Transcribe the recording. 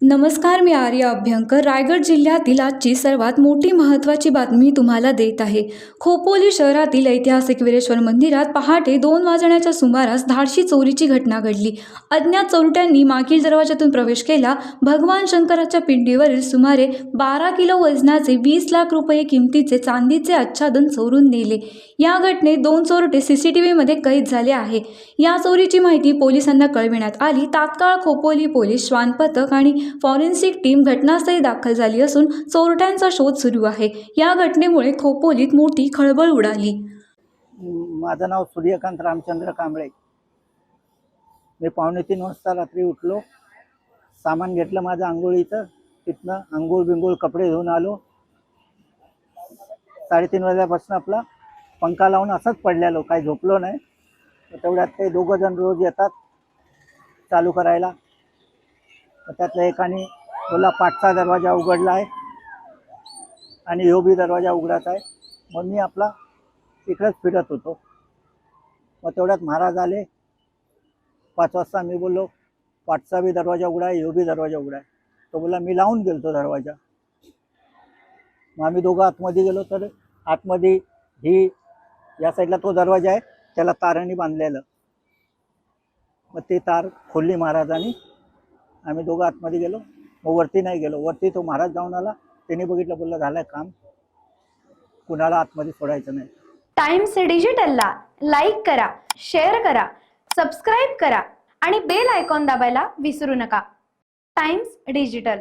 नमस्कार, मी आर्या अभ्यंकर. रायगड जिल्ह्यातील आजची सर्वात मोठी महत्त्वाची बातमी तुम्हाला देत आहे. खोपोली शहरातील ऐतिहासिक वीरेश्वर मंदिरात पहाटे 2 वाजण्याच्या सुमारास धाडशी चोरीची घटना घडली. अज्ञात चोरट्यांनी मागील दरवाजातून प्रवेश केला. भगवान शंकराच्या पिंडीवरील सुमारे 12 किलो वजनाचे 20 लाख रुपये किमतीचे चांदीचे आच्छादन चोरून नेले. या घटनेत 2 चोरटे सीसीटीव्हीमध्ये कैद झाले आहे. या चोरीची माहिती पोलिसांना कळविण्यात आली. तात्काळ खोपोली पोलीस, श्वान पथक आणि फॉरेन्सिक टीम घटनास्थळी दाखल झाली असून चोरट्यांचा शोध सुरू आहे. या घटनेमुळे खोपोलीत मोठी खळबळ उडाली. माझं नाव सूर्यकांत रामचंद्र कांबळे. मी 2:45 वाजता रात्री उठलो, सामान घेतलं माझं आंघोळीचं. तिथनं आंघोळ बिंघोळ कपडे धुवून आलो. 3:30 वाजल्यापासून आपला पंखा लावून असंच पडलेलो, काही झोपलो नाही. तेवढ्यात ते 2 जण रोज येतात चालू करायला. त्यातल्या एकाने बोला पाठचा दरवाजा उघडला आहे आणि ह्यो बी दरवाजा उघडाचा आहे. मग मी आपला इकडेच फिरत होतो. मग तेवढ्यात महाराज आले. 5 वाजता मी बोललो पाठचा बी दरवाजा उघडा आहे, ह्यो बी दरवाजा उघडा आहे. तो बोला मी लावून गेलो दरवाजा. मग आम्ही दोघं आतमध्ये गेलो. तर आतमध्ये ही या साईडला तो दरवाजा आहे, त्याला तारांनी बांधलेलं. मग ते तार खोलली महाराजांनी. आम्ही दोघं आतमध्ये गेलो. मग वरती नाही गेलो. वरती तो महाराज जाऊन आला. त्यांनी बघितलं, बोलला झालंय काम, कुणाला आतमध्ये सोडायचं नाही. टाइम्स डिजिटलला लाईक करा, शेअर करा, सबस्क्राईब करा आणि बेल आयकॉन दाबायला विसरू नका. Times digital.